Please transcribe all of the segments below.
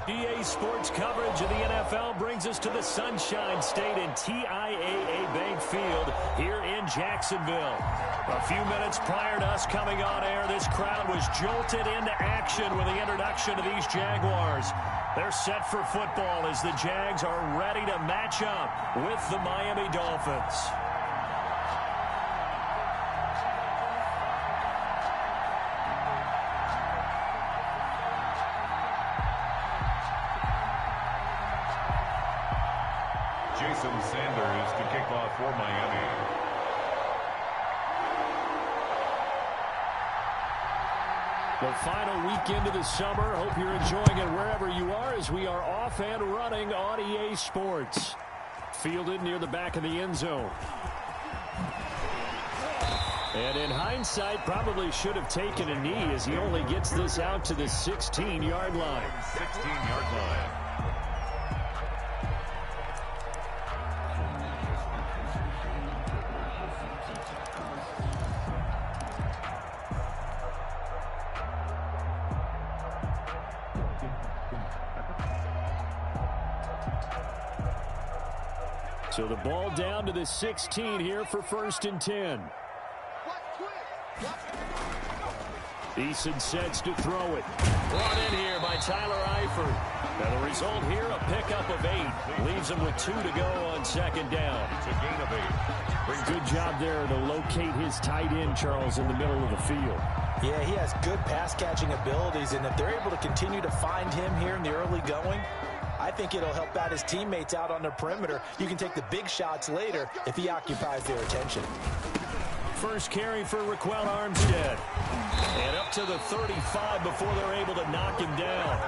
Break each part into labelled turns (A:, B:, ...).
A: EA Sports coverage of the NFL brings us to the Sunshine State and TIAA Bank Field here in Jacksonville. A few minutes prior to us coming on air, this crowd was jolted into action with the introduction of these Jaguars. They're set for football as the Jags are ready to match up with the Miami Dolphins.
B: Sanders to kick off for Miami.
A: The final weekend of the summer. Hope you're enjoying it wherever you are as we are off and running on EA Sports. Fielded near the back of the end zone. And in hindsight, probably should have taken a knee as he only gets this out to the 16-yard line.
B: 16-yard line.
A: So the ball down to the 16 here for 1st and 10. Eason sets to throw it. Brought in here by Tyler Eifert. Now the result here, a pickup of 8. Leaves him with 2 to go on 2nd down.
B: It's a gain of 8.
A: Good job there to locate his tight end, Charles, in the middle of the field.
C: Yeah, he has good pass-catching abilities, and if they're able to continue to find him here in the early going, I think it'll help out his teammates out on the perimeter. You can take the big shots later if he occupies their attention.
A: First carry for Raquel Armstead. And up to the 35 before they're able to knock him down.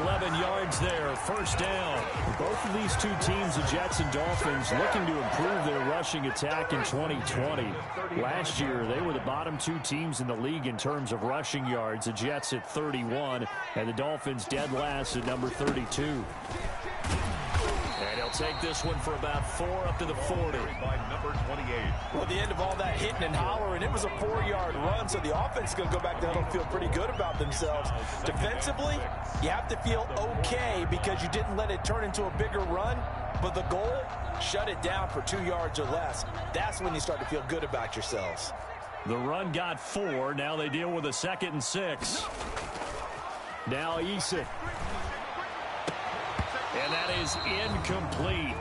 A: 11 yards there, 1st down. Both of these two teams, the Jets and Dolphins, looking to improve their rushing attack in 2020. Last year, they were the bottom 2 teams in the league in terms of rushing yards. The Jets at 31, and the Dolphins dead last at number 32. And he'll take this one for about 4 up to the 40.
B: By number 28.
C: Well, at the end of all that hitting and hollering, it was a 4-yard run, so the offense is going to go back down and feel pretty good about themselves. Defensively, you have to feel okay because you didn't let it turn into a bigger run, but the goal, shut it down for 2 yards or less. That's when you start to feel good about yourselves.
A: The run got 4. Now they deal with a 2nd and 6. Now Eason. And that is incomplete.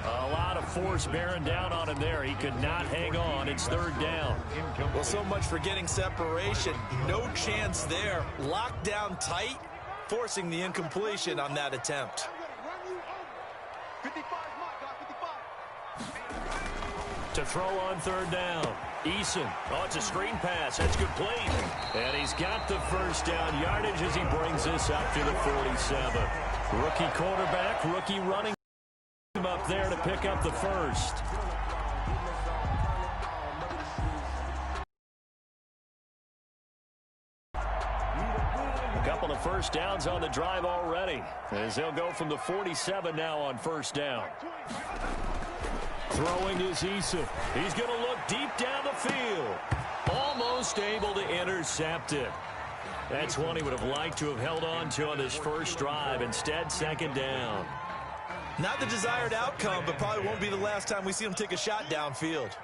A: A lot of force bearing down on him there. He could not hang on. It's 3rd down.
C: Well, so much for getting separation. No chance there. Locked down tight, forcing the incompletion on that attempt.
A: To throw on 3rd down. Eason. Oh, it's a screen pass. That's complete. And he's got the 1st down yardage as he brings this up to the 47. Rookie quarterback, rookie running up there to pick up the 1st. A couple of 1st downs on the drive already, as they'll go from the 47 now on 1st down. Throwing is Eason. He's going to look deep down the field. Almost able to intercept it. That's one he would have liked to have held on to on this 1st drive. Instead, 2nd down.
C: Not the desired outcome, but probably won't be the last time we see him take a shot downfield.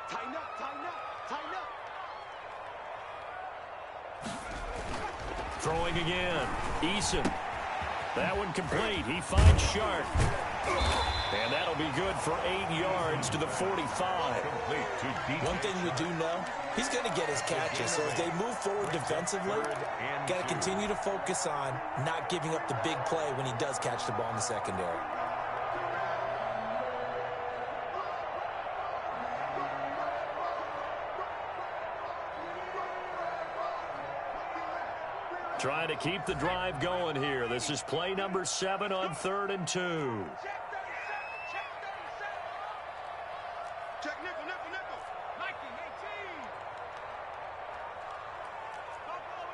D: Tighten up, tighten up, tighten up.
A: Throwing again. Eason. That one complete. He finds Sharp. And that'll be good for 8 yards to the 45.
C: One thing we do know, he's going to get his catches. So as they move forward defensively, got to continue to focus on not giving up the big play when he does catch the ball in the secondary.
A: Trying to keep the drive going here. This is play number 7 on 3rd and 2.
D: Check nickel, nickel, nickel. Nike, 18. Buffalo,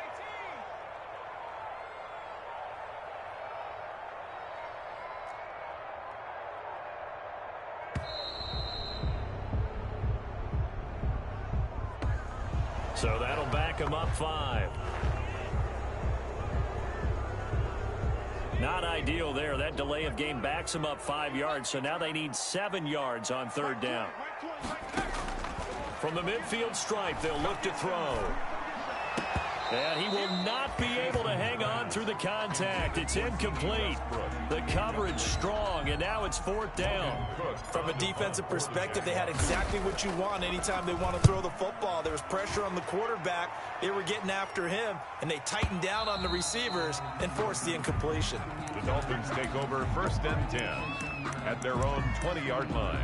D: 18.
A: So that'll back him up 5. Not ideal there. That delay of game backs them up 5 yards, so now they need 7 yards on third down. From the midfield stripe, they'll look to throw. And he will not be able to hang on through the contact. It's incomplete. The coverage strong, and now it's 4th down.
C: From a defensive perspective, they had exactly what you want anytime they want to throw the football. There was pressure on the quarterback. They were getting after him, and they tightened down on the receivers and forced the incompletion.
B: The Dolphins take over 1st and 10 at their own 20-yard line.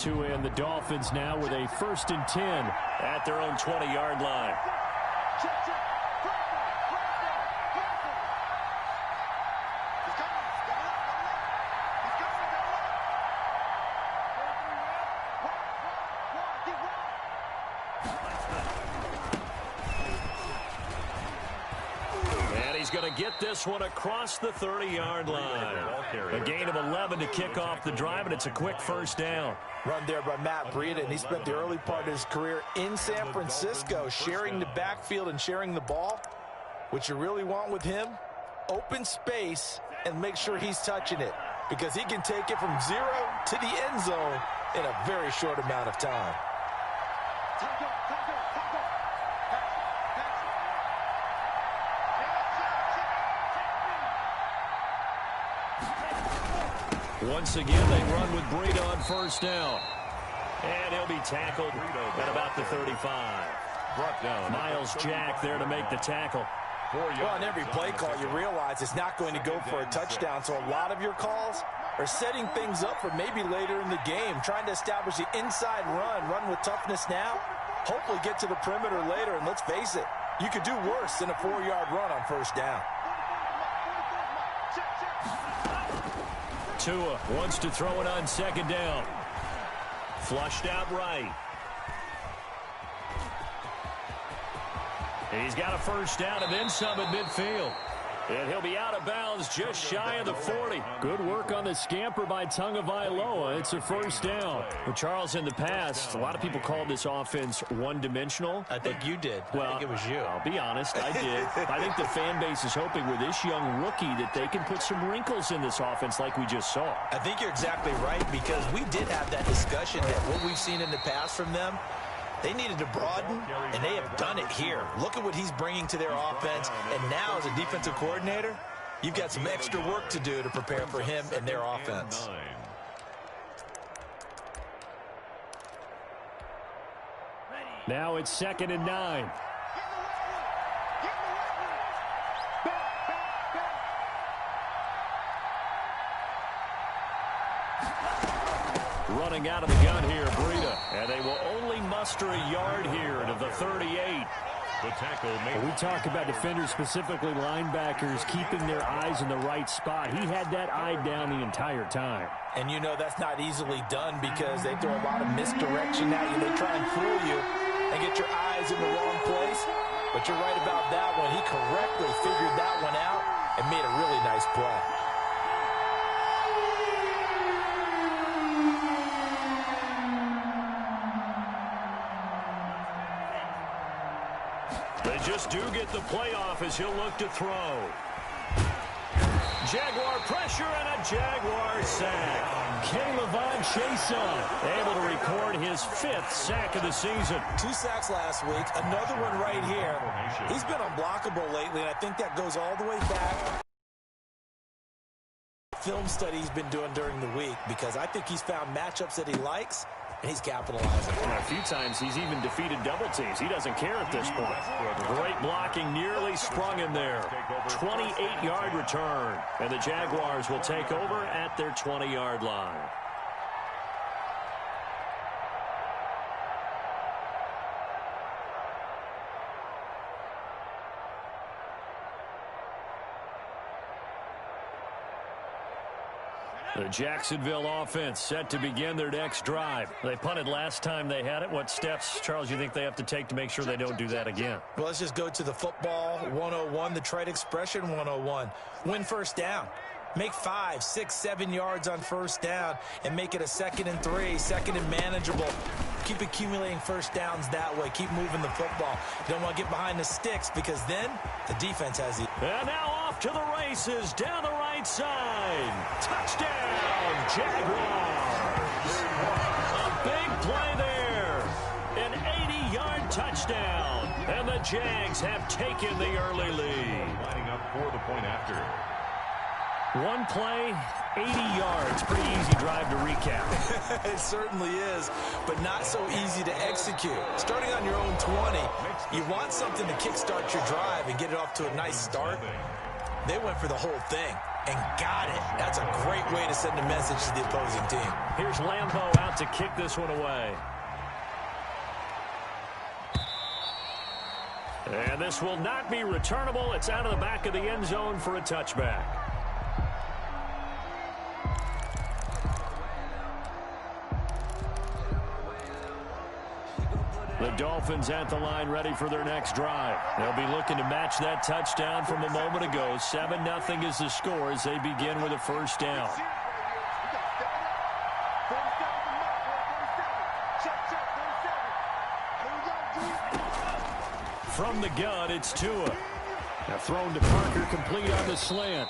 A: And the Dolphins now with a 1st and 10 at their own 20-yard line. And he's going to get this one across the 30-yard line. A gain of 11 to kick off the drive, and it's a quick 1st down.
C: Run there by Matt Breida, and he spent the early part of his career in San Francisco sharing the backfield and sharing the ball. What you really want with him, open space and make sure he's touching it, because he can take it from 0 to the end zone in a very short amount of time.
A: Once again, they run with Breida on 1st down. And he'll be tackled at about the 35.
B: Brought down.
A: Miles Jack there to make the tackle.
C: Well, on every play call, you realize it's not going to go for a touchdown, so a lot of your calls are setting things up for maybe later in the game, trying to establish the inside run with toughness now, hopefully get to the perimeter later, and let's face it, you could do worse than a 4-yard run on 1st down.
A: Tua wants to throw it on 2nd down. Flushed out right. He's got a 1st down and then some at midfield. And he'll be out of bounds just shy of the 40. Good work on the scamper by Tagovailoa. It's a 1st down. Well, Charles, in the past, a lot of people called this offense one-dimensional.
C: I think you did.
A: Well,
C: I think it was you.
A: I'll be honest, I did. I think the fan base is hoping with this young rookie that they can put some wrinkles in this offense like we just saw.
C: I think you're exactly right, because we did have that discussion that what we've seen in the past from them, they needed to broaden, and they have done it here. Look at what he's bringing to their offense, and now as a defensive coordinator, you've got some extra work to do to prepare for him and their offense.
A: Now it's 2nd and 9. Running out of the gun here, Breida. And they will only muster a yard here to the 38.
B: The tackle made.
A: We talk about defenders, specifically linebackers, keeping their eyes in the right spot. He had that eye down the entire time.
C: And you know that's not easily done, because they throw a lot of misdirection at you. They try and fool you and get your eyes in the wrong place. But you're right about that one. He correctly figured that one out and made a really nice play.
A: They just do get the playoff as he'll look to throw. Jaguar pressure and a Jaguar sack. K'Lavon Chaisson able to record his 5th sack of the season.
C: 2 sacks last week, another one right here. He's been unblockable lately, and I think that goes all the way back. Film study he's been doing during the week, because I think he's found matchups that he likes, and he's capitalizing.
A: And a few times he's even defeated double teams. He doesn't care at this point. Great blocking, nearly sprung him there. 28-yard return. And the Jaguars will take over at their 20-yard line. The Jacksonville offense set to begin their next drive. They punted last time they had it. What steps, Charles, you think they have to take to make sure they don't do that again?
C: Well, let's just go to the football 101, the trade expression 101. Win 1st down. Make 5, 6, 7 yards on 1st down and make it a 2nd and 3, 2nd and manageable. Keep accumulating first downs that way. Keep moving the football. You don't want to get behind the sticks because then the defense has the...
A: And now off to the races down the right side. Touchdown, Jaguars. A big play there. An 80-yard touchdown. And the Jags have taken the early lead.
B: Lining up for the point after.
A: One play, 80 yards. Pretty easy drive to recap.
C: It certainly is, but not so easy to execute. Starting on your own 20, you want something to kickstart your drive and get it off to a nice start. They went for the whole thing and got it. That's a great way to send a message to the opposing team.
A: Here's Lambeau out to kick this one away. And this will not be returnable. It's out of the back of the end zone for a touchback. The Dolphins at the line ready for their next drive. They'll be looking to match that touchdown from a moment ago. 7-0 is the score as they begin with a first down. From the gun, it's Tua. Now thrown to Parker, complete on the slant.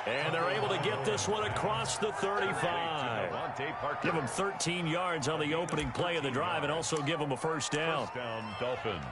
A: And they're able to get this one across the 35. Give them 13 yards on the opening play of the drive and also give them a first down.
B: First down, Dolphins.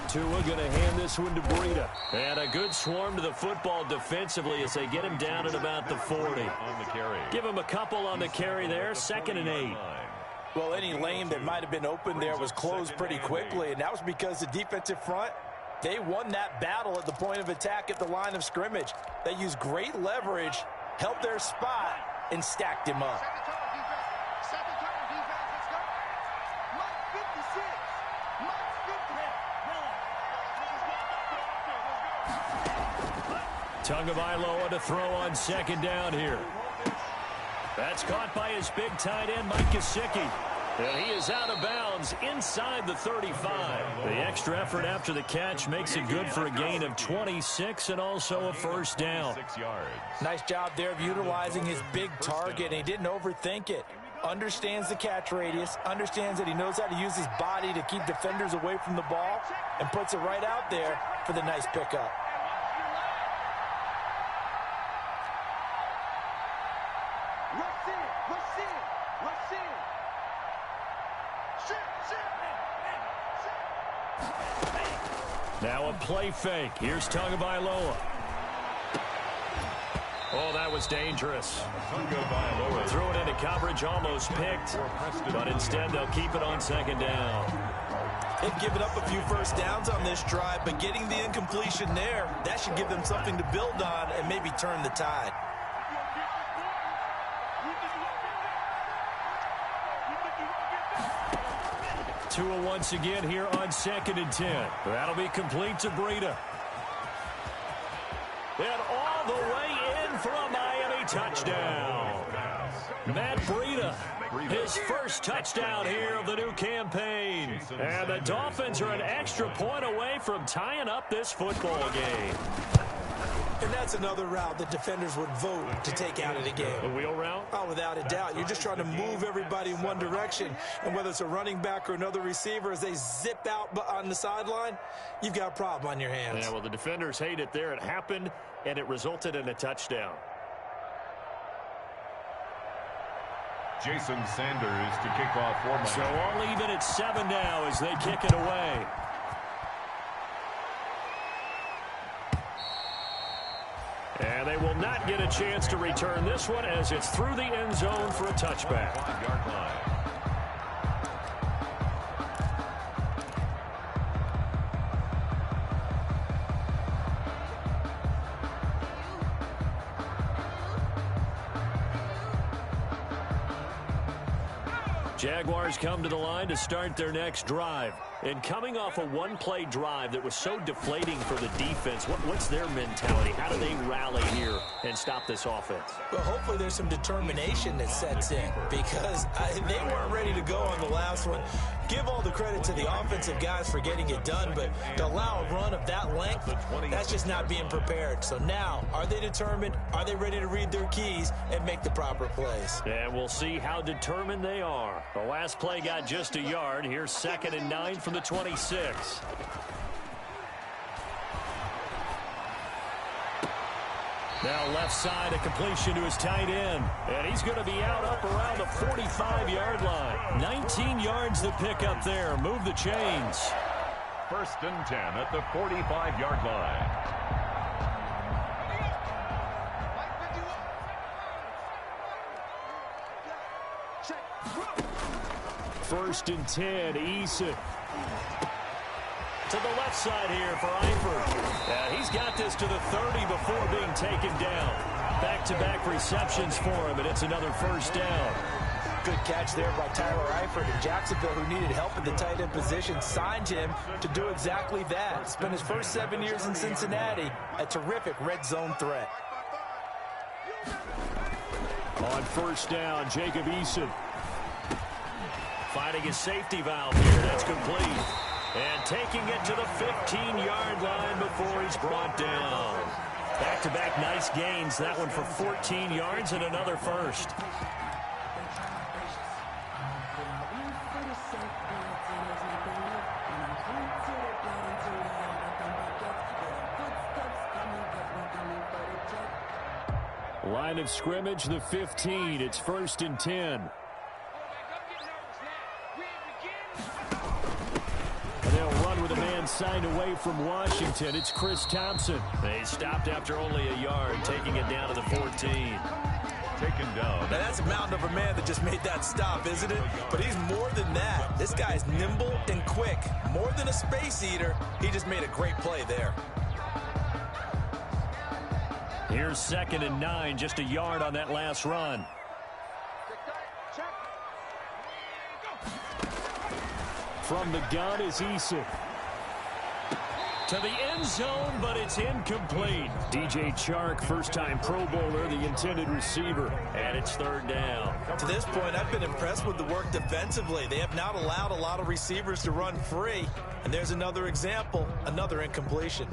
A: Tua going to hand this one to Breida. And a good swarm to the football defensively as they get him down at about the 40.
B: On the carry.
A: Give him a couple on the carry there. 2nd and 8.
C: Well, any lane that might have been open there was closed pretty quickly, and that was because the defensive front, they won that battle at the point of attack at the line of scrimmage. They used great leverage, held their spot, and stacked him up.
D: Second turn, defense. Let's go. Mike 56. Mike 50.
A: Tagovailoa to throw on 2nd down here. That's caught by his big tight end, Mike Gesicki. And he is out of bounds inside the 35. The extra effort after the catch makes it good for a gain of 26 and also a first down.
B: 6 yards.
C: Nice job there of utilizing his big target, and he didn't overthink it. Understands the catch radius, understands that he knows how to use his body to keep defenders away from the ball, and puts it right out there for the nice pickup.
A: Now a play fake. Here's Tagovailoa. Oh, that was dangerous.
B: Tagovailoa
A: Threw it into coverage, almost picked. But instead, they'll keep it on 2nd down.
C: They've given up a few first downs on this drive, but getting the incompletion there, that should give them something to build on and maybe turn the tide.
A: Tua once again here on 2nd and 10. That'll be complete to Breida. And all the way in for a Miami touchdown. Matt Breida, his first touchdown here of the new campaign. And the Dolphins are an extra point away from tying up this football game.
C: And that's another route that defenders would vote to take out of the game.
A: The wheel route?
C: Oh, without a doubt. You're just trying to move everybody in one direction. And whether it's a running back or another receiver, as they zip out on the sideline, you've got a problem on your hands.
A: Yeah, well, the defenders hate it there. It happened, and it resulted in a touchdown.
B: Jason Sanders to kick off for Miami.
A: So all even at 7 now as they kick it away. And they will not get a chance to return this one as it's through the end zone for a touchback.
B: 5-yard line.
A: Jaguars come to the line to start their next drive. And coming off a one-play drive that was so deflating for the defense, what's their mentality? How do they rally here and stop this offense?
C: Well, hopefully there's some determination that sets in because they weren't ready to go on the last one. Give all the credit to the offensive guys for getting it done, but to allow a run of that length, that's just not being prepared. So now, are they determined? Are they ready to read their keys and make the proper plays?
A: And we'll see how determined they are. The last play got just a yard. Here's 2nd and 9 from the 26. Now left side, a completion to his tight end. And he's going to be out up around the 45-yard line. 19 yards to pick up there. Move the chains.
B: 1st and 10 at the 45-yard line.
A: First and 10, Eason. To the left side here for Eifert. He's got this to the 30 before being taken down. Back-to-back receptions for him, and it's another 1st down.
C: Good catch there by Tyler Eifert. And Jacksonville, who needed help in the tight end position, signed him to do exactly that. Spent his first 7 years in Cincinnati, a terrific red zone threat.
A: On 1st down, Jacob Eason. Finding his safety valve here. That's complete. And taking it to the 15-yard line before he's brought down. Back-to-back nice gains. That one for 14 yards and another 1st. Line of scrimmage, the 15. It's 1st and 10. With a man signed away from Washington, it's Chris Thompson. They stopped after only a yard, taking it down to the 14.
B: Taken down.
C: Now that's a mountain of a man that just made that stop, isn't it? But he's more than that. This guy's nimble and quick. More than a space eater, he just made a great play there.
A: Here's 2nd and 9, just a yard on that last run. From the gun is Eason. To the end zone, but it's incomplete. DJ Chark, first-time Pro Bowler, the intended receiver. And it's 3rd down.
C: To this point, I've been impressed with the work defensively. They have not allowed a lot of receivers to run free. And there's another example, another incompletion.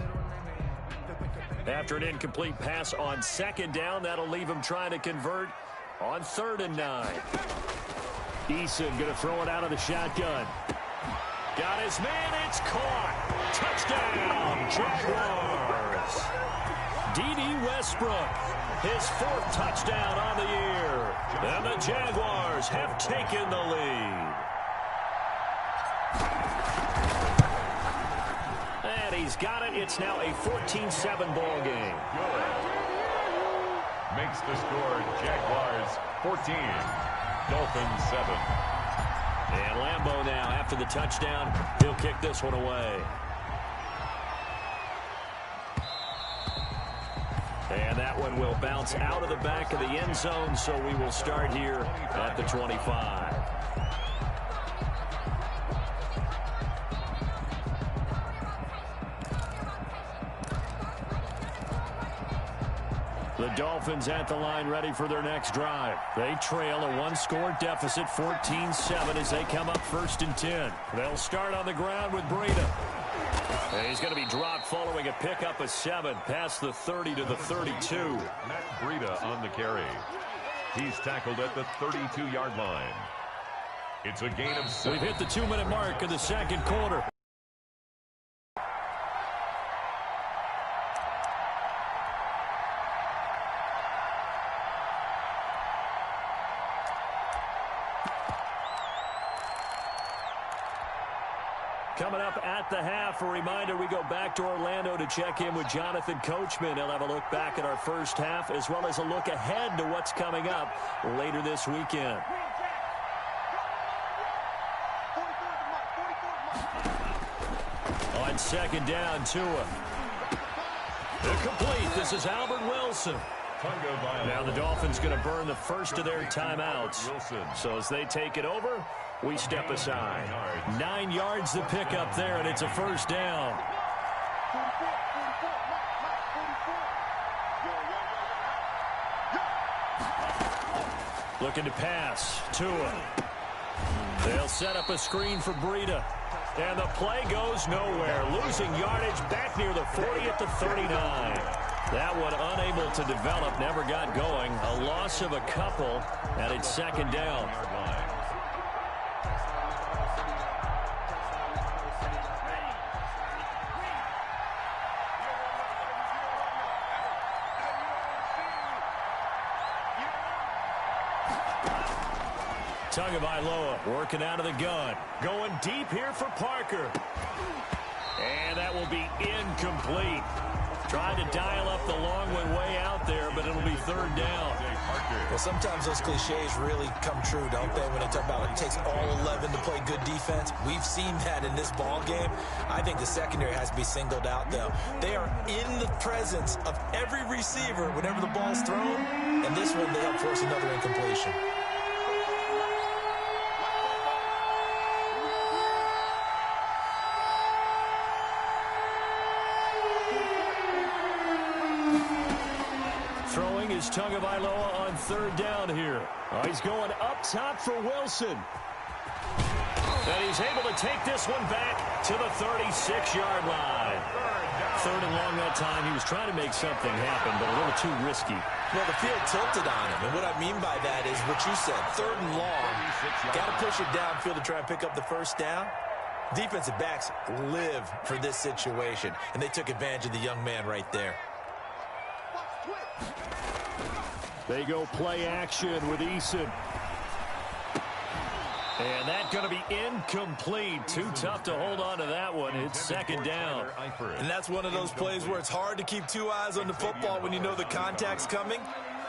A: After an incomplete pass on 2nd down, that'll leave him trying to convert on 3rd and 9. Eason going to throw it out of the shotgun. Got his man, it's caught. Touchdown, Jaguars. D.D. Westbrook, his 4th touchdown on the year. And the Jaguars have taken the lead. And he's got it. It's now a 14-7 ball game.
B: Good. Makes the score Jaguars 14, Dolphins 7.
A: And Lambeau now, after the touchdown, he'll kick this one away. And that one will bounce out of the back of the end zone, so we will start here at the 25. The Dolphins at the line ready for their next drive. They trail a one-score deficit, 14-7, as they come up 1st and 10. They'll start on the ground with Breida. And he's going to be dropped following a pickup of 7 past the 30 to the 32.
B: Matt Breida on the carry. He's tackled at the 32-yard line. It's a gain of 7.
A: We've hit the 2-minute mark in the 2nd quarter. Coming up at the half, a reminder, we go back to Orlando to check in with Jonathan Coachman. He'll have a look back at our first half as well as a look ahead to what's coming up later this weekend. On 2nd down, Tua. Incomplete. This is Albert Wilson. Now the Dolphins going to burn the first of their timeouts. So as they take it over, We step aside. 9 yards to pick up there, and it's a first down. Looking to pass. Tua. They'll set up a screen for Breida. And the play goes nowhere. Losing yardage back near the 40 at the 39. That one unable to develop. Never got going. A loss of a couple. And it's second down. Tagovailoa working out of the gun. Going deep here for Parker. And that will be incomplete. Trying to dial up the long one way out there, but it'll be third down.
C: Well, sometimes those cliches really come true, don't they, when they talk about it takes all 11 to play good defense. We've seen that in this ball game. I think the secondary has to be singled out, though. They are in the presence of every receiver whenever the ball's thrown, and this one they help force another incompletion.
A: Is Tagovailoa on third down here. Oh, he's going up top for Wilson. And he's able to take this one back to the 36-yard line. Third and long that time. He was trying to make something happen, but a little too risky.
C: Well, the field tilted on him, and what I mean by that is what you said. Third and long. Got to push it downfield to try and pick up the first down. Defensive backs live for this situation, and they took advantage of the young man right there.
A: They go play action with Eason. And that's going to be incomplete. Too tough to hold on to that one. It's second down.
C: And that's one of those plays where it's hard to keep two eyes on the football when you know the contact's coming,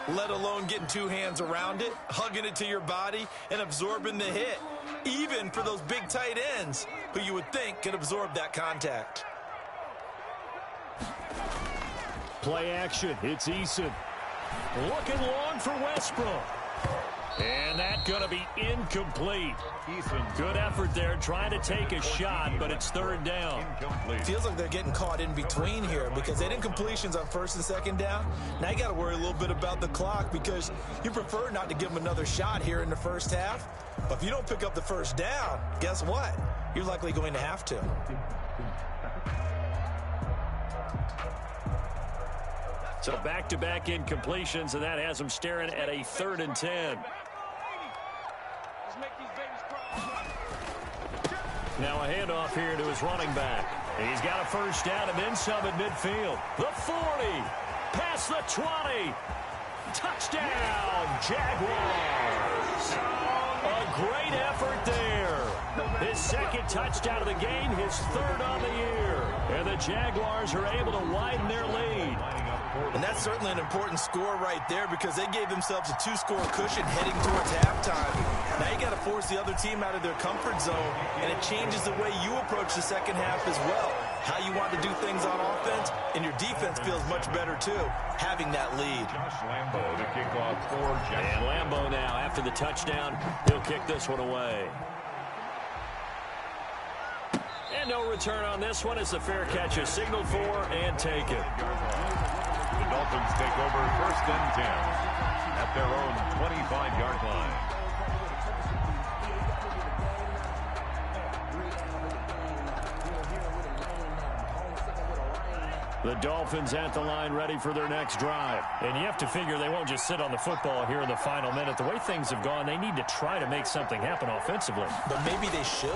C: let alone getting two hands around it, hugging it to your body, and absorbing the hit. Even for those big tight ends who you would think could absorb that contact.
A: Play action. It's Eason. Looking long for Westbrook. And that's going to be incomplete. Good effort there trying to take a shot, but it's third down.
C: Feels like they're getting caught in between here because they had incompletions on first and second down. Now you got to worry a little bit about the clock because you prefer not to give them another shot here in the first half. But if you don't pick up the first down, guess what? You're likely going to have to.
A: So back-to-back incompletions, and that has them staring at a 3rd and 10. Now a handoff here to his running back. He's got a first down and then some at midfield. The 40, past the 20. Touchdown, Jaguars. A great effort there. His second touchdown of the game, his 3rd on the year. And the Jaguars are able to widen their lead.
C: And that's certainly an important score right there because they gave themselves a 2-score cushion heading towards halftime. Now you got to force the other team out of their comfort zone, and it changes the way you approach the second half as well. How you want to do things on offense, and your defense feels much better too, having that lead.
B: Lambo to kick off for Jags.
A: And Lambo now, after the touchdown, he'll kick this one away. And no return on this one as the fair catch is signaled for and taken.
B: The Dolphins take over 1st and 10 at their own 25-yard line.
A: The Dolphins at the line ready for their next drive. And you have to figure they won't just sit on the football here in the final minute. The way things have gone, they need to try to make something happen offensively.
C: But maybe they should.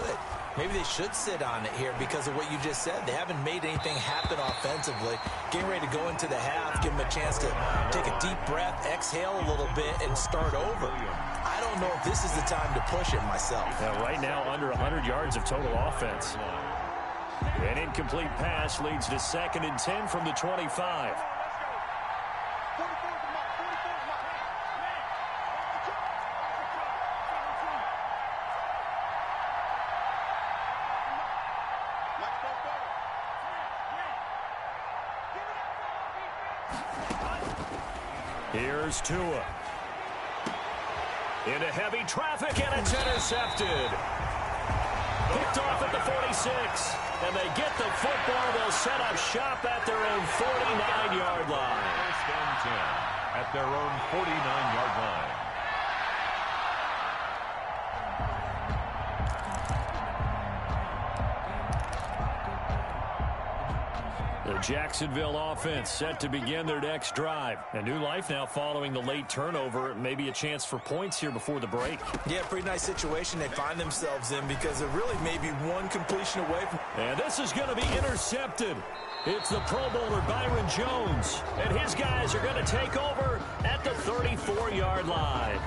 C: Maybe they should sit on it here because of what you just said. They haven't made anything happen offensively. Getting ready to go into the half, give them a chance to take a deep breath, exhale a little bit, and start over. I don't know if this is the time to push it myself.
A: Right now, under 100 yards of total offense. An incomplete pass leads to 2nd and 10 from the 25. Here's Tua. Into heavy traffic, and it's intercepted. Picked off at the 46, and they get the football. They'll set up shop at their own 49-yard line.
B: First and 10 at their own 49-yard line.
A: The Jacksonville offense set to begin their next drive. A new life now following the late turnover. Maybe a chance for points here before the break.
C: Yeah, pretty nice situation they find themselves in because they're really maybe one completion away from...
A: And this is going to be intercepted. It's the Pro Bowler Byron Jones. And his guys are going to take over at the 34-yard line.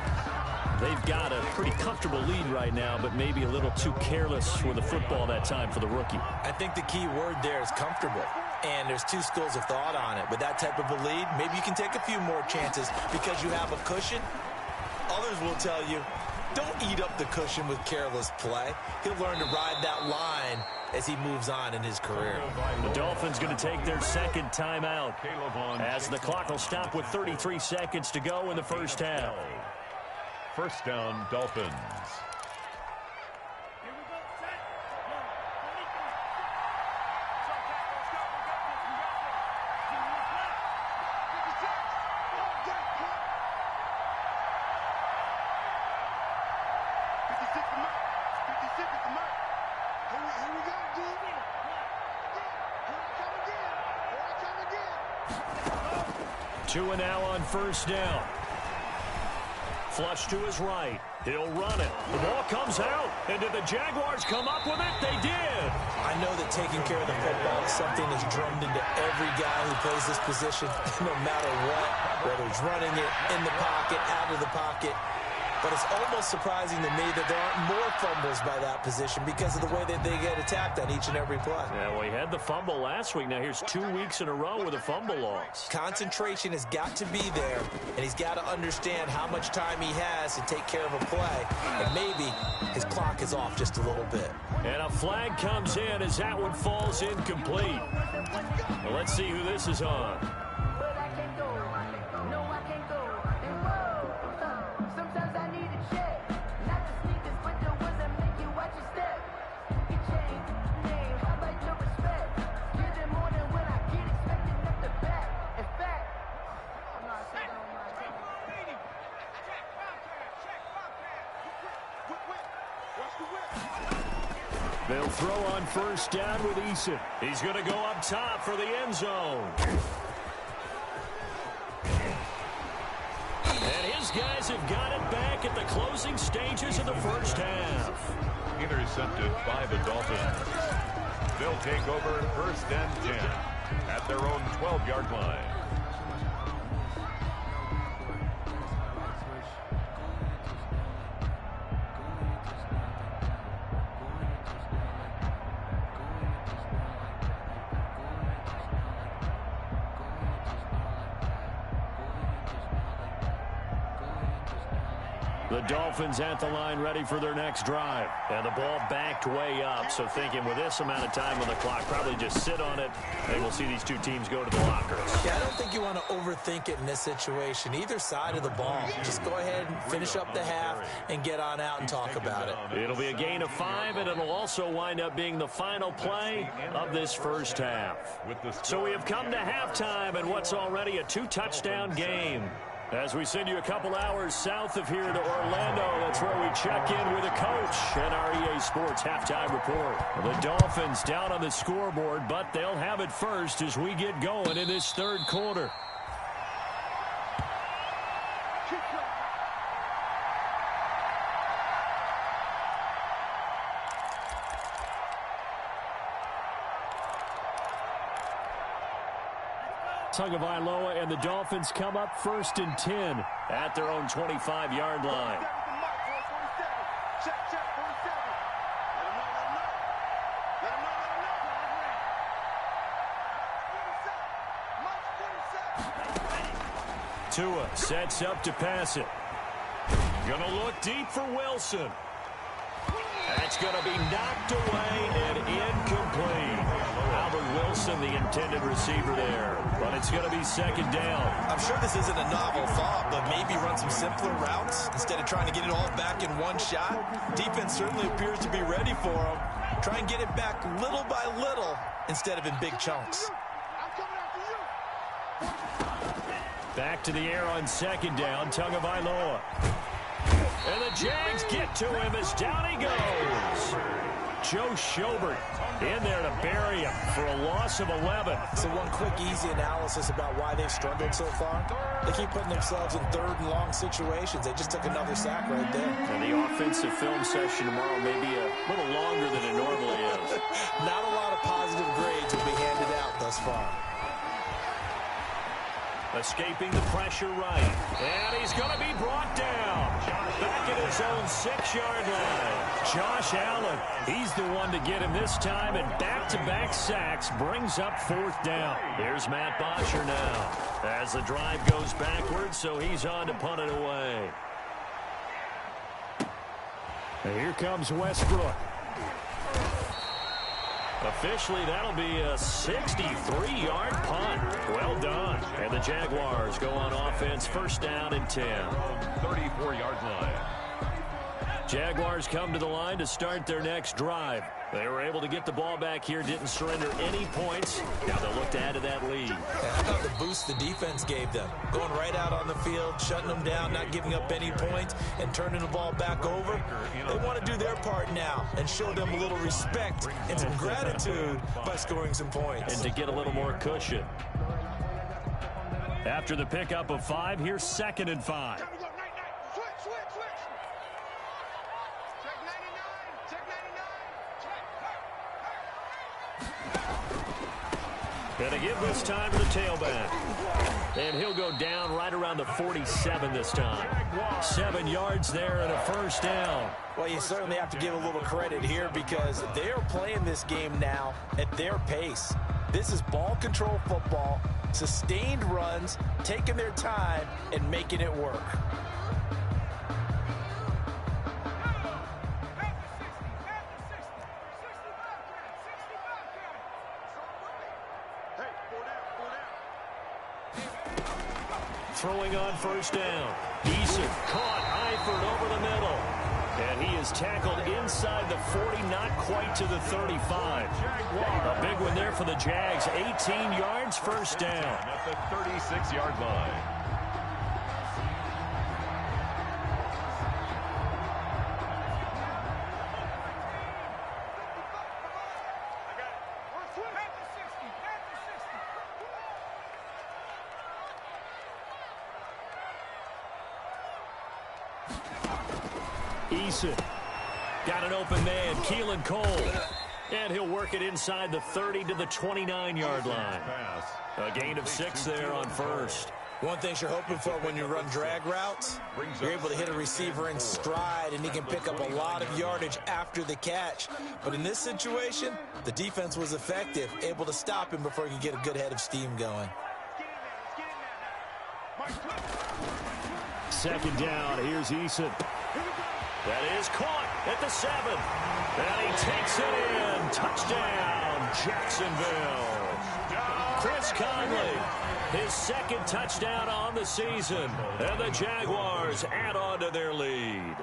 A: They've got a pretty comfortable lead right now, but maybe a little too careless with the football that time for the rookie.
C: I think the key word there is comfortable. And there's two schools of thought on it. With that type of a lead, maybe you can take a few more chances because you have a cushion. Others will tell you, don't eat up the cushion with careless play. He'll learn to ride that line as he moves on in his career.
A: The Dolphins going to take their second timeout as the clock will stop with 33 seconds to go in the first half.
B: First down, Dolphins.
A: Two and now on first down. Flush to his right. He'll run it. The ball comes out. And did the Jaguars come up with it? They did.
C: I know that taking care of the football is something that's drummed into every guy who plays this position, no matter what, whether it's running it, in the pocket, out of the pocket. But it's almost surprising to me that there aren't more fumbles by that position because of the way that they get attacked on each and every play.
A: Yeah, well, he had the fumble last week. Now here's 2 weeks in a row with a fumble loss.
C: Concentration has got to be there, and he's got to understand how much time he has to take care of a play. And maybe his clock is off just a little bit.
A: And a flag comes in as that one falls incomplete. Well, let's see who this is on. They'll throw on first down with Eason. He's going to go up top for the end zone. And his guys have got it back at the closing stages of the first half.
B: Intercepted by the Dolphins. They'll take over first and 10 at their own 12-yard line.
A: The Dolphins at the line ready for their next drive. And the ball backed way up. So thinking with this amount of time on the clock, probably just sit on it. And we'll see these two teams go to the lockers.
C: Yeah, I don't think you want to overthink it in this situation. Either side of the ball. Just go ahead and finish up the half and get on out and talk about it.
A: It'll be a gain of 5, and it'll also wind up being the final play of this first half. So we have come to halftime and what's already a 2-touchdown game. As we send you a couple hours south of here to Orlando, that's where we check in with a coach and our EA Sports halftime report. The Dolphins down on the scoreboard, but they'll have it first as we get going in this third quarter. Tagovailoa and the Dolphins come up first and 10 at their own 25-yard line. Tua sets up to pass it. Gonna look deep for Wilson. That's gonna be knocked away and incomplete. Albert Wilson missing the intended receiver there. But it's going to be second down.
C: I'm sure this isn't a novel thought, but maybe run some simpler routes instead of trying to get it all back in one shot. Defense certainly appears to be ready for them. Try and get it back little by little instead of in big chunks.
A: Back to the air on second down, Tagovailoa. And the Jags get to him as down he goes. Joe Schobert in there to bury him for a loss of 11.
C: So one quick, easy analysis about why they've struggled so far. They keep putting themselves in third and long situations. They just took another sack right there.
A: And the offensive film session tomorrow may be a little longer than it normally is.
C: Not a lot of positive grades will be handed out thus far.
A: Escaping the pressure right. And he's going to be brought down. Back at his own 6-yard line. Josh Allen, he's the one to get him this time, and back-to-back sacks brings up fourth down. Here's Matt Bosher now as the drive goes backwards, so he's on to punt it away. And here comes Westbrook. Officially, that'll be a 63-yard punt. Well done. And the Jaguars go on offense, first down and 10.
B: 34-yard line.
A: Jaguars come to the line to start their next drive. They were able to get the ball back here, didn't surrender any points. Now they'll look to add to that lead.
C: How about the boost the defense gave them? Going right out on the field, shutting them down, not giving up any points, and turning the ball back over. They want to do their part now and show them a little respect and some gratitude by scoring some points.
A: And to get a little more cushion. After the pickup of 5, here's second and 5. Gonna give this time to the tailback. And he'll go down right around the 47 this time. 7 yards there and a first down.
C: Well, you certainly have to give a little credit here because they are playing this game now at their pace. This is ball control football, sustained runs, taking their time, and making it work.
A: Throwing on first down. Eason caught Eifert over the middle. And he is tackled inside the 40, not quite to the 35. A big one there for the Jags. 18 yards, first down.
B: At the 36-yard line.
A: Eason got an open man, Keelan Cole, and he'll work it inside the 30 to the 29-yard line. A gain of 6 there on first.
C: One thing you're hoping for when you run drag routes, you're able to hit a receiver in stride, and he can pick up a lot of yardage after the catch. But in this situation, the defense was effective, able to stop him before he could get a good head of steam going.
A: Second down, here's Eason. That is caught at the 7. And he takes it in. Touchdown, Jacksonville. Chris Conley, his second touchdown on the season. And the Jaguars add on to their lead.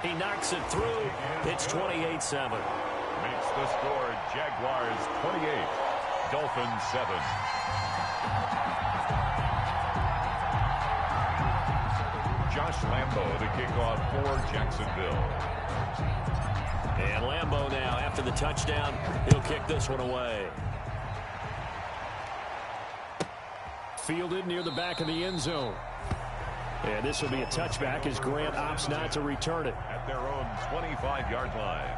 A: He knocks it through. It's 28-7.
B: Makes the score Jaguars 28, Dolphins 7. Josh Lambo to kick off for Jacksonville.
A: And Lambo now, after the touchdown, he'll kick this one away. Fielded near the back of the end zone. And this will be a touchback as Grant opts not to return it.
B: At their own 25-yard line.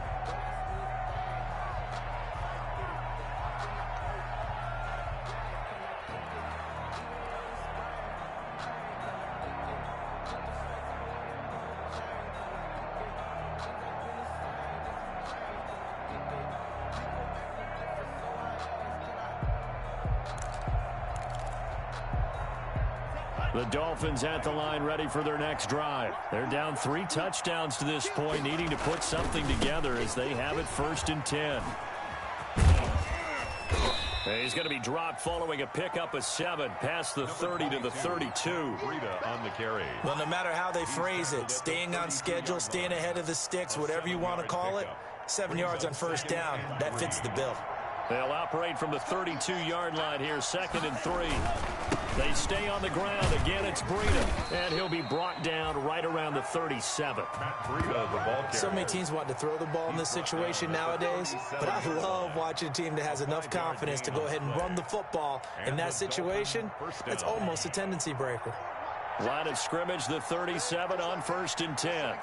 A: The Dolphins at the line ready for their next drive. They're down 3 touchdowns to this point, needing to put something together as they have it 1st and 10. He's going to be dropped following a pickup of 7 past the 30 to the 32.
B: Breida on the carry.
C: Well, no matter how they phrase it, staying on schedule, staying ahead of the sticks, whatever you want to call it, 7 yards on 1st down, that fits the bill.
A: They'll operate from the 32-yard line here, 2nd and 3. They stay on the ground. Again, it's Breida, and he'll be brought down right around the 37.
B: Breida, the ball carrier.
C: So many teams want to throw the ball in this situation nowadays, but I love watching a team that has enough confidence to go ahead and run the football. In that situation, it's almost a tendency breaker.
A: Line of scrimmage, the 37 on 1st and 10.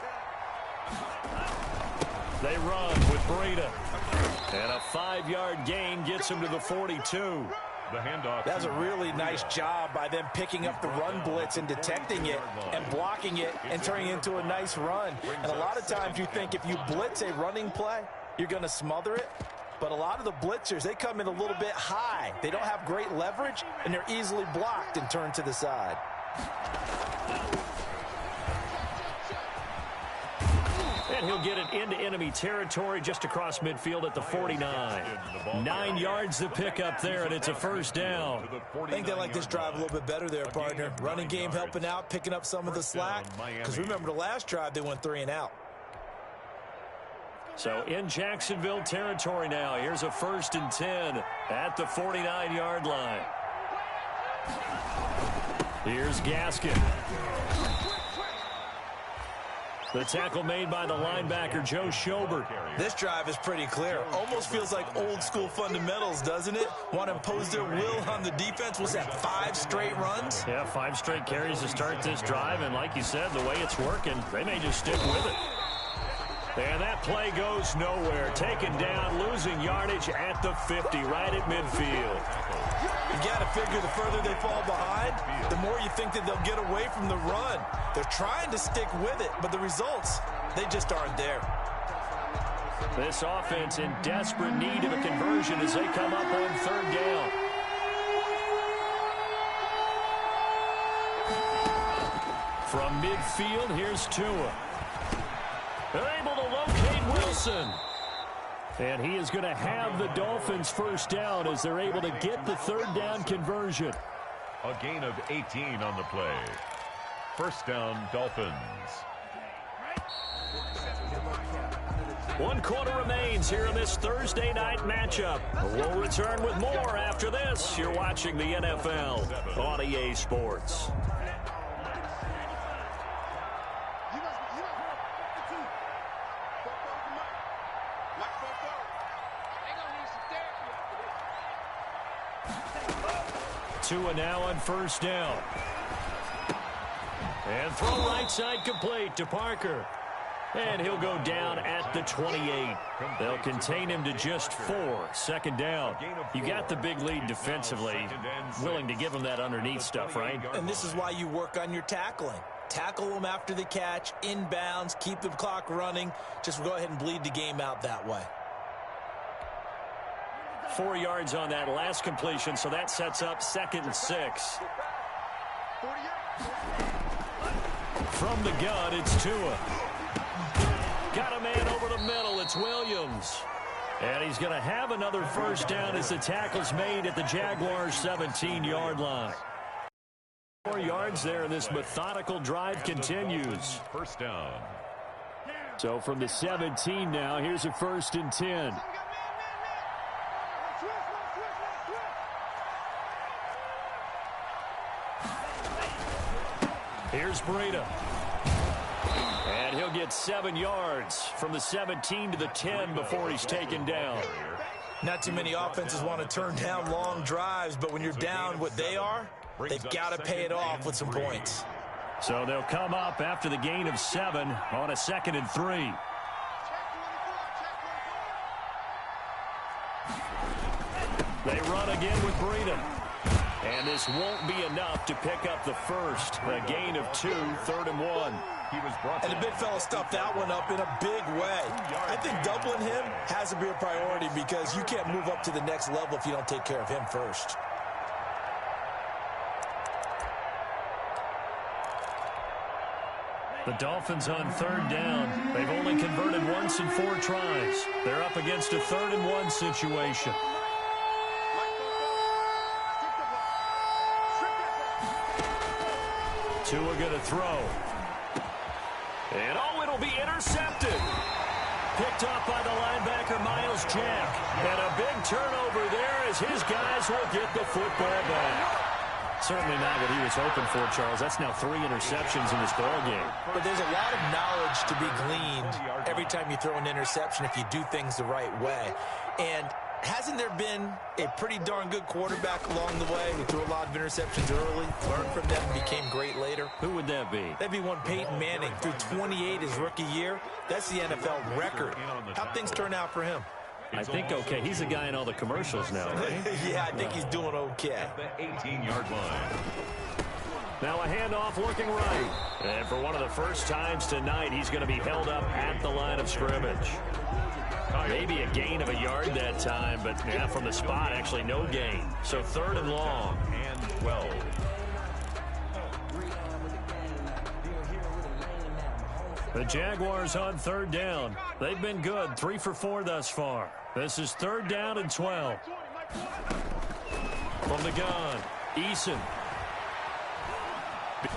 A: They run with Breida. And a 5-yard gain gets him to the 42.
B: The handoff.
C: That was a really nice job by them picking up the run blitz and detecting it and blocking it and turning it into a nice run. And a lot of times you think if you blitz a running play, you're going to smother it. But a lot of the blitzers, they come in a little bit high. They don't have great leverage, and they're easily blocked and turned to the side.
A: And he'll get it into enemy territory just across midfield at the 49. 9 yards to pick up there, and it's a 1st down.
C: I think they like this drive a little bit better there, partner. Running game helping out, picking up some of the slack. Because remember the last drive, they went 3 and out.
A: So in Jacksonville territory now. Here's a 1st and 10 at the 49-yard line. Here's Gaskin. The tackle made by the linebacker, Joe Schobert.
C: This drive is pretty clear. Almost feels like old school fundamentals, doesn't it? Want to impose their will on the defense. What's that, 5 straight runs?
A: Yeah, 5 straight carries to start this drive. And like you said, the way it's working, they may just stick with it. And that play goes nowhere. Taken down, losing yardage at the 50, right at midfield.
C: You got to figure the further they fall behind, the more you think that they'll get away from the run. They're trying to stick with it, but the results, they just aren't there.
A: This offense in desperate need of a conversion as they come up on 3rd down. From midfield, here's Tua. They're able to locate Wilson. And he is going to have the Dolphins 1st down as they're able to get the 3rd down conversion.
B: A gain of 18 on the play. 1st down, Dolphins.
A: 1 quarter remains here in this Thursday night matchup. We'll return with more after this. You're watching the NFL on EA Sports. Tua now on 1st down. And throw right side complete to Parker. And he'll go down at the 28. They'll contain him to just 4. 2nd down. You got the big lead defensively. Willing to give him that underneath stuff, right?
C: And this is why you work on your tackling. Tackle them after the catch, inbounds, keep the clock running. Just go ahead and bleed the game out that way.
A: 4 yards on that last completion, so that sets up 2nd and 6. From the gun, it's Tua. Got a man over the middle. It's Williams. And he's going to have another 1st down as the tackle's made at the Jaguars' 17-yard line. 4 yards there, and this methodical drive continues.
B: 1st down.
A: So from the 17 now, here's a 1st and 10. Here's Breida. And he'll get 7 yards from the 17 to the 10 before he's taken down.
C: Not too many offenses want to turn down long drives, but when you're down what they are, they've got to pay it off with some points.
A: So they'll come up after the gain of 7 on a 2nd and 3. They run again with Breida. And this won't be enough to pick up the 1st. A gain of 2, 3rd and 1.
C: And the big fella stuffed that one up in a big way. I think doubling him has to be a priority because you can't move up to the next level if you don't take care of him first.
A: The Dolphins on third down. They've only converted once in 4 tries. They're up against a 3rd-and-1 situation. Tua going to throw. And it'll be intercepted. Picked off by the linebacker, Miles Jack. And a big turnover there as his guys will get the football back. Certainly not what he was hoping for, Charles. That's now 3 interceptions in this ball game.
C: But there's a lot of knowledge to be gleaned every time you throw an interception if you do things the right way. And hasn't there been a pretty darn good quarterback along the way who threw a lot of interceptions early, learned from them, and became great later?
A: Who would that be?
C: That'd be one Peyton Manning. Threw 28 his rookie year. That's the NFL record. How'd things turn out for him?
A: I think okay. He's a guy in all the commercials now, right?
C: Yeah, I think he's doing okay.
B: The 18-yard line.
A: Now a handoff looking right. And for one of the first times tonight, he's going to be held up at the line of scrimmage. Maybe a gain of a yard that time, but yeah, from the spot, actually no gain. So 3rd and long.
B: And 12.
A: The Jaguars on 3rd down. They've been good, 3 for 4 thus far. This is 3rd down and 12. From the gun, Eason.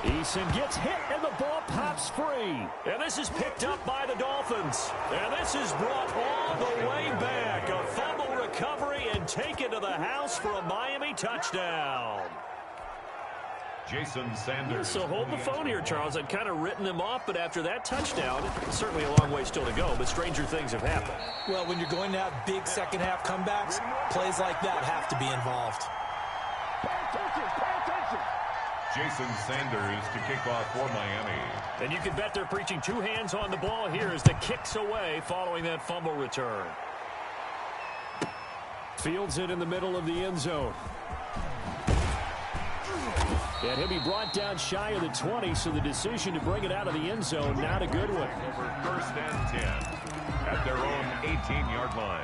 A: Eason gets hit, and the ball pops free. And this is picked up by the Dolphins. And this is brought all the way back. A fumble recovery and taken to the house for a Miami touchdown.
B: Jason Sanders.
A: So hold the phone here, Charles. I'd kind of written them off, but after that touchdown, it's certainly a long way still to go, but stranger things have happened.
C: Well, when you're going to have big second-half comebacks, plays like that have to be involved.
B: Jason Sanders to kick off for Miami.
A: And you can bet they're preaching 2 hands on the ball here as the kick's away following that fumble return. Fields it in the middle of the end zone. And he'll be brought down shy of the 20, so the decision to bring it out of the end zone, not a good one.
B: Over 1st and 10 at their own 18-yard line.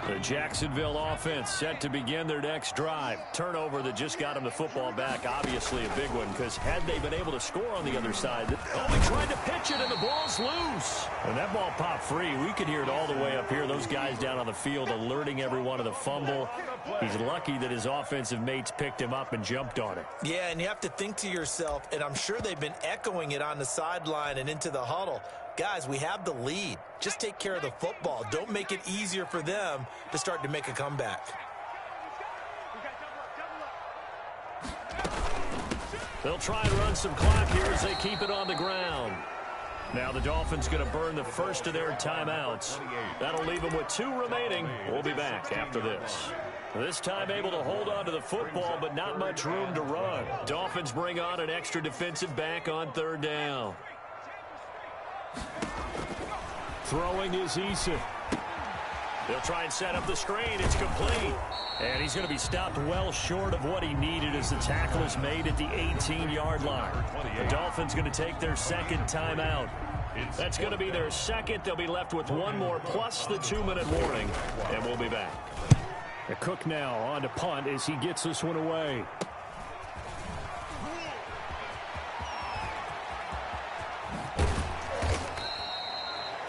A: The Jacksonville offense set to begin their next drive. Turnover that just got them the football back. Obviously a big one, because had they been able to score on the other side, they tried to pitch it and the ball's loose. And that ball popped free. We could hear it all the way up here. Those guys down on the field alerting everyone of the fumble. He's lucky that his offensive mates picked him up and jumped on it.
C: Yeah, and you have to think to yourself, and I'm sure they've been echoing it on the sideline and into the huddle. Guys, we have the lead. Just take care of the football. Don't make it easier for them to start to make a comeback.
A: They'll try and run some clock here as they keep it on the ground. Now the Dolphins going to burn the first of their timeouts. That'll leave them with 2 remaining. We'll be back after this. This time able to hold on to the football, but not much room to run. Dolphins bring on an extra defensive back on 3rd down. Throwing is Eason. They'll try and set up the screen. It's complete. And he's going to be stopped well short of what he needed as the tackle is made at the 18-yard line. The Dolphins going to take their 2nd timeout. That's going to be their 2nd. They'll be left with 1 more plus the 2-minute warning. And we'll be back. Cook now on to punt as he gets this one away.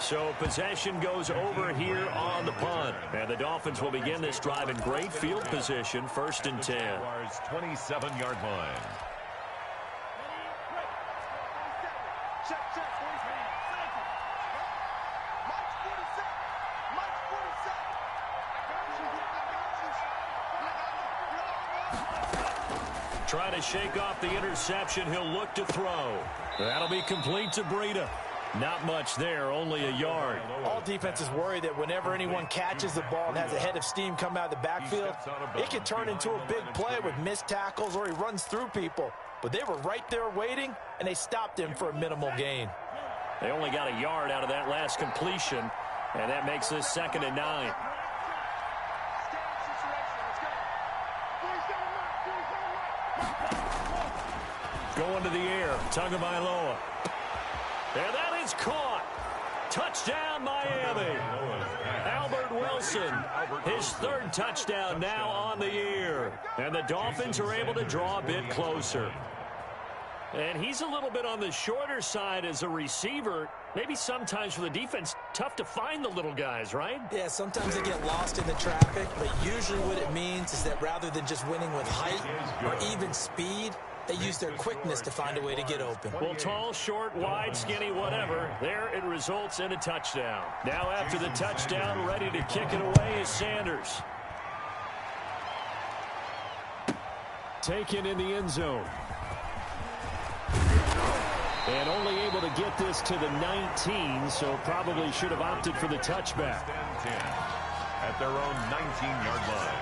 A: So possession goes over here on the punt. And the Dolphins will begin this drive in great field position, 1st and 10.
B: 27-yard line.
A: Trying to shake off the interception. He'll look to throw. That'll be complete to Breida. Not much there, only a yard.
C: All defenses worry that whenever anyone catches the ball and has a head of steam come out of the backfield, it can turn into a big play with missed tackles or he runs through people. But they were right there waiting, and they stopped him for a minimal gain.
A: They only got a yard out of that last completion, and that makes this 2nd and 9. Going to the air, Tagovailoa. And that is caught. Touchdown, Miami. How Albert Wilson, his third touchdown now on the year. And the Dolphins are able to draw a bit closer. And he's a little bit on the shorter side as a receiver. Maybe sometimes for the defense, tough to find the little guys, right?
C: Yeah, sometimes they get lost in the traffic, but usually what it means is that rather than just winning with height or even speed, they use their quickness to find a way to get open.
A: Well, tall, short, wide, skinny, whatever, there it results in a touchdown. Now after the touchdown, ready to kick it away is Sanders. Taken in the end zone. And only able to get this to the 19, so probably should have opted for the touchback.
B: At their own 19-yard line.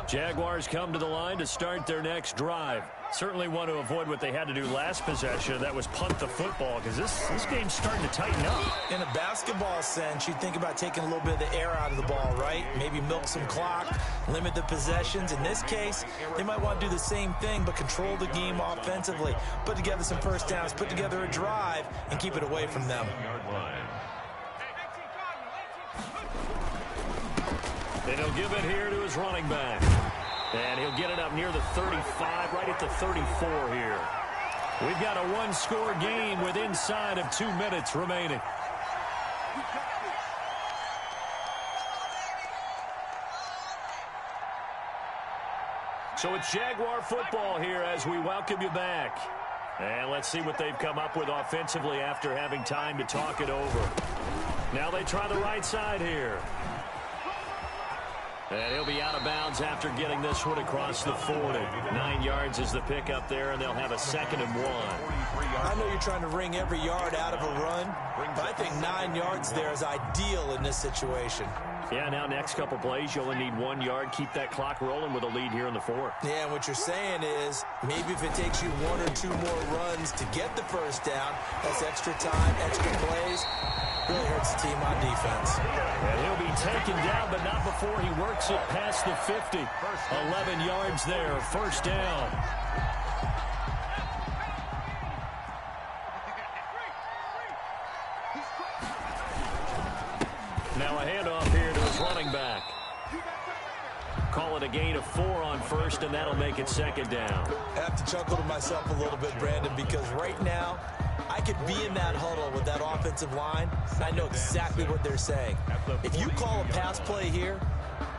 A: Jaguars come to the line to start their next drive. Certainly want to avoid what they had to do last possession. That was punt the football, because this game's starting to tighten up.
C: In a basketball sense, you think about taking a little bit of the air out of the ball, right? Maybe milk some clock, limit the possessions. In this case, they might want to do the same thing, but control the game offensively. Put together some first downs, put together a drive, and keep it away from them.
A: And he'll give it here to his running back. And he'll get it up near the 35, right at the 34 here. We've got a one-score game with inside of 2 minutes remaining. So it's Jaguar football here as we welcome you back. And let's see what they've come up with offensively after having time to talk it over. Now they try the right side here. And he'll be out of bounds after getting this one across the 40. 9 yards is the pickup there, and they'll have a 2nd and 1.
C: I know you're trying to wring every yard out of a run, but I think 9 yards there is ideal in this situation.
A: Yeah, now next couple plays, you only need 1 yard. Keep that clock rolling with a lead here in the 4th.
C: Yeah, and what you're saying is maybe if it takes you 1 or 2 more runs to get the first down, that's extra time, extra plays. Really hurts the team on defense.
A: And he'll be taken down, but not before he works it past the 50. 11 yards there, first down. Now a handoff here to his running back. Call it a gain of 4 on first, and that'll make it 2nd down.
C: I have to chuckle to myself a little bit, Brandon, because right now, I could be in that huddle with that offensive line, and I know exactly what they're saying. If you call a pass play here,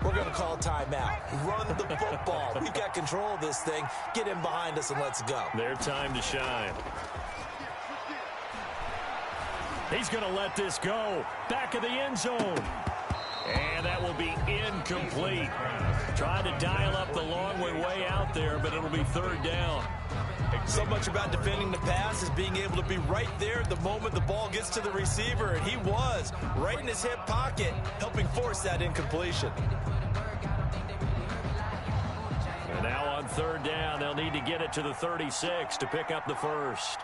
C: we're going to call a timeout. Run the football. We've got control of this thing. Get in behind us and let's go.
A: Their time to shine. He's going to let this go. Back of the end zone. And that will be incomplete. Tried to dial up the long way out there, but it'll be 3rd down.
C: So much about defending the pass is being able to be right there at the moment the ball gets to the receiver, and he was right in his hip pocket, helping force that incompletion.
A: And now on 3rd down, they'll need to get it to the 36 to pick up the first.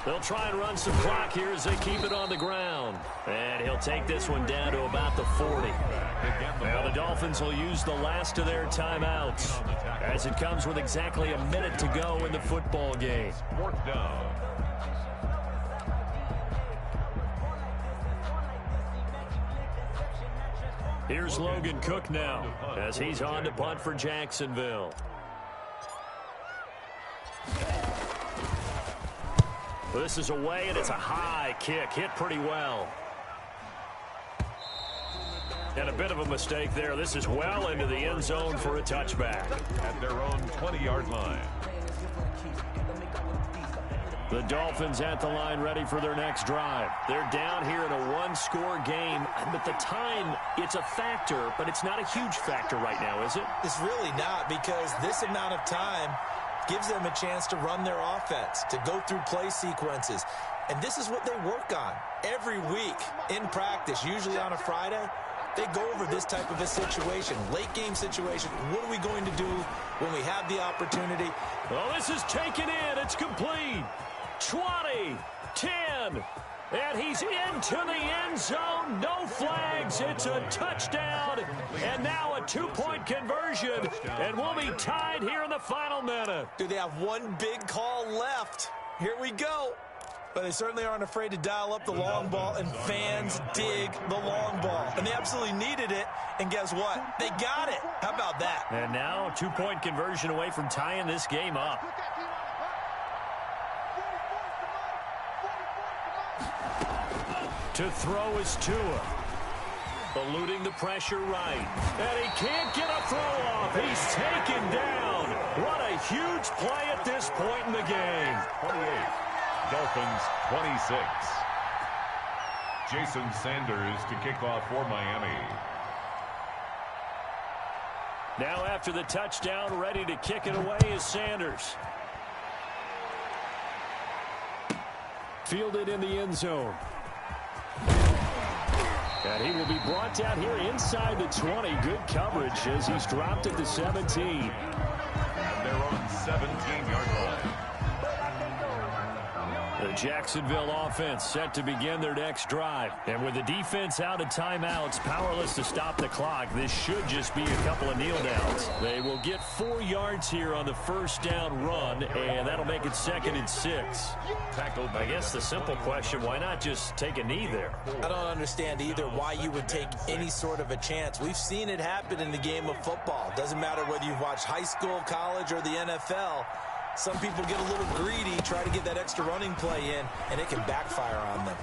A: They'll try and run some clock here as they keep it on the ground. And he'll take this one down to about the 40. Now the Dolphins will use the last of their timeouts as it comes with exactly a minute to go in the football game.
B: 4th down.
A: Here's Logan Cook now as he's on to punt for Jacksonville. This is away, and it's a high kick. Hit pretty well. And a bit of a mistake there. This is well into the end zone for a touchback.
B: At their own 20-yard line.
A: The Dolphins at the line ready for their next drive. They're down here in a one-score game. But the time, it's a factor, but it's not a huge factor right now, is it?
C: It's really not, because this amount of time gives them a chance to run their offense, to go through play sequences. And this is what they work on every week in practice, usually on a Friday. They go over this type of a situation, late game situation. What are we going to do when we have the opportunity?
A: Oh, this is taken in. It's complete. 20, 10. And he's into the end zone. No flags. It's a touchdown. And now a two-point conversion. And we'll be tied here in the final minute.
C: Do they have one big call left? Here we go. But they certainly aren't afraid to dial up the long ball, and fans dig the long ball. And they absolutely needed it, and guess what? They got it. How about that?
A: And now a two-point conversion away from tying this game up. To throw is Tua. Eluding the pressure right. And he can't get a throw off. He's taken down. What a huge play at this point in the game.
B: 28. Dolphins 26. Jason Sanders to kick off for Miami.
A: Now after the touchdown, ready to kick it away is Sanders. Fielded in the end zone. And he will be brought down here inside the 20. Good coverage as he's dropped at the 17.
B: And they're on 17-yard line.
A: The Jacksonville offense set to begin their next drive. And with the defense out of timeouts, powerless to stop the clock, this should just be a couple of kneel downs. They will get 4 yards here on the first down run, and that'll make it 2nd and 6.
B: Tackled.
A: I guess the simple question, why not just take a knee there?
C: I don't understand either why you would take any sort of a chance. We've seen it happen in the game of football. Doesn't matter whether you've watched high school, college, or the NFL. Some people get a little greedy, try to get that extra running play in, and it can backfire on them.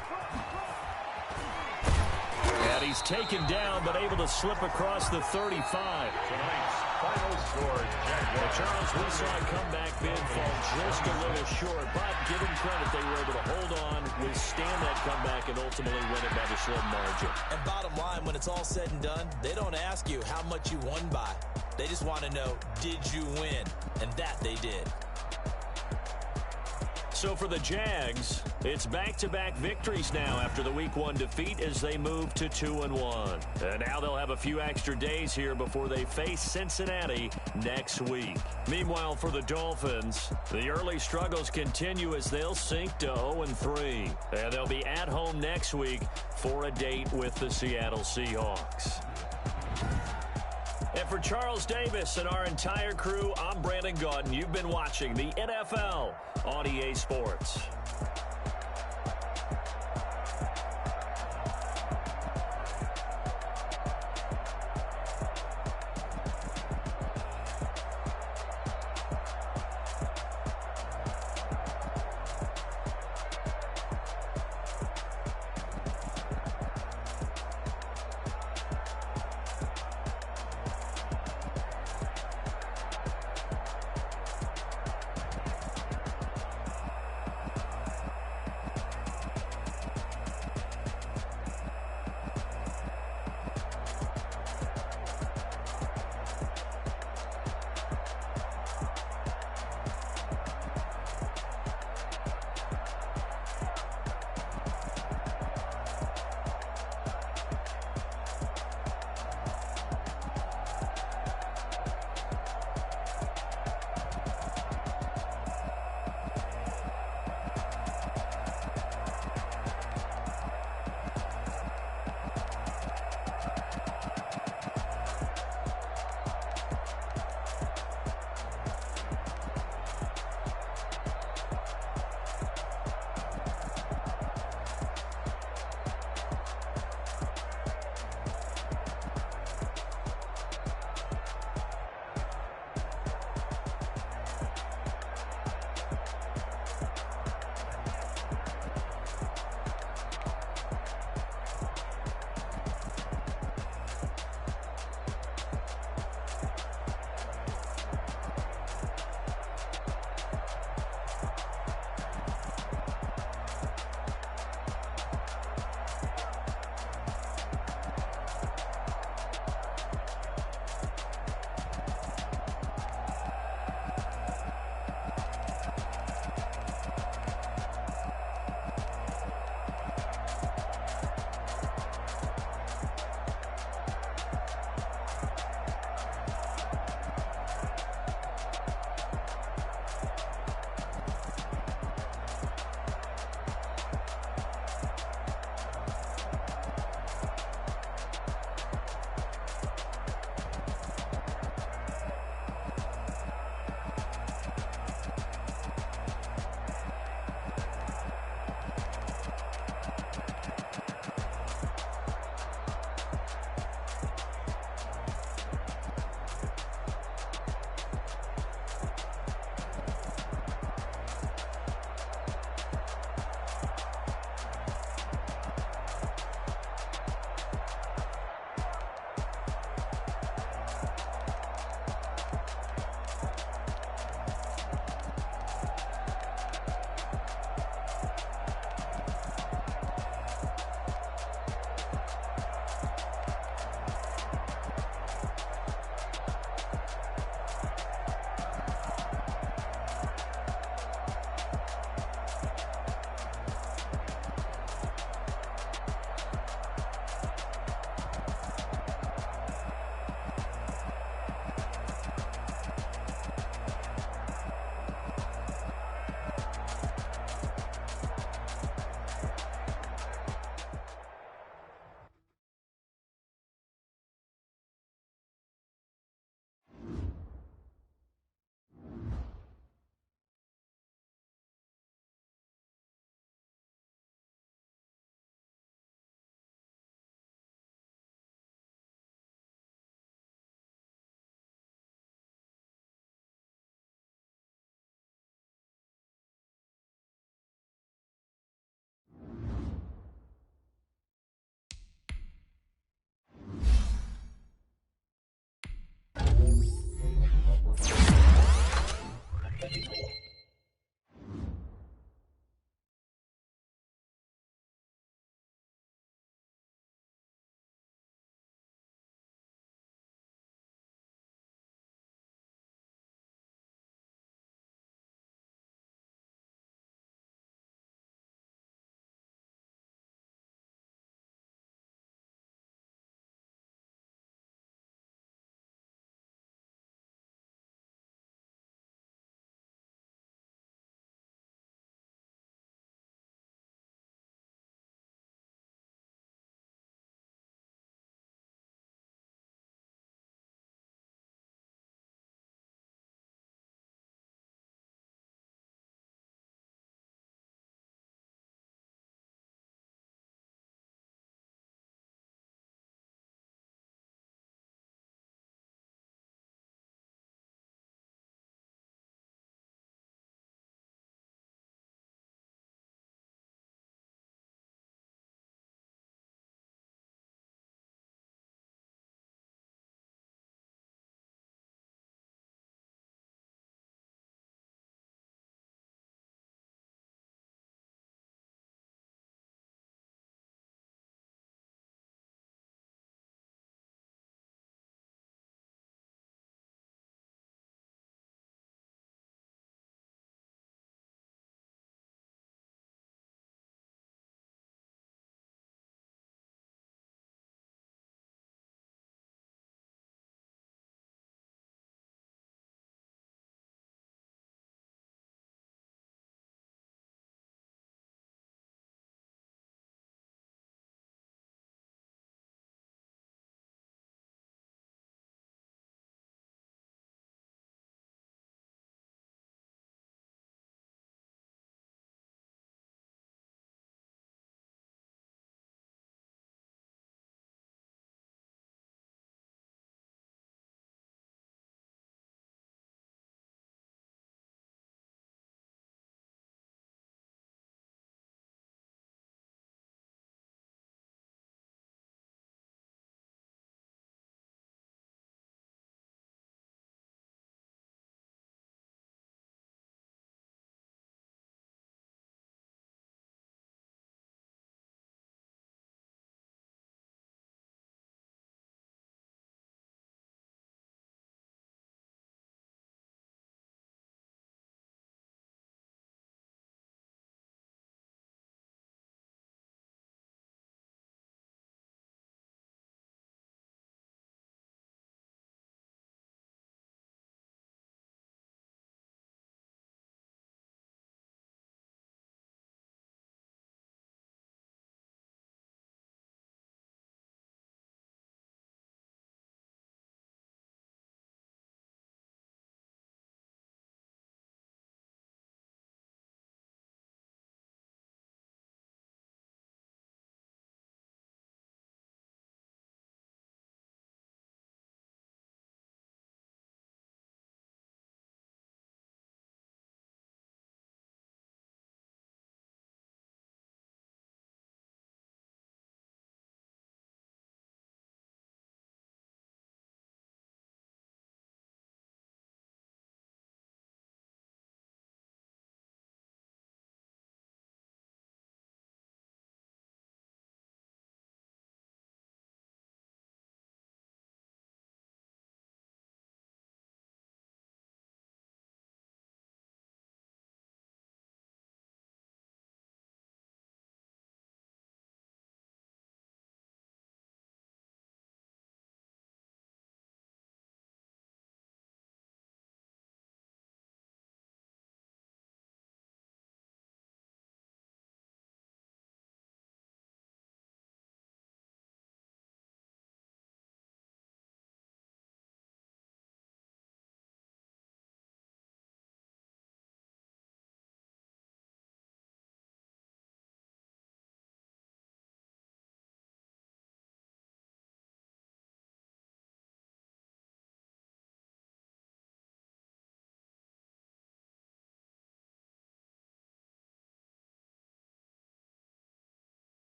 A: And he's taken down, but able to slip across the 35.
B: Tonight's final score, Jaguars.
A: Charles, we saw a comeback bid fall just a little short, but give them credit, they were able to hold on, withstand that comeback, and ultimately win it by the slim margin.
C: And bottom line, when it's all said and done, they don't ask you how much you won by. They just want to know, did you win? And that they did.
A: So for the Jags, it's back-to-back victories now after the Week 1 defeat as they move to 2-1. And now they'll have a few extra days here before they face Cincinnati next week. Meanwhile, for the Dolphins, the early struggles continue as they'll sink to 0-3. And they'll be at home next week for a date with the Seattle Seahawks. And for Charles Davis and our entire crew, I'm Brandon Gaudin. You've been watching the NFL on EA Sports.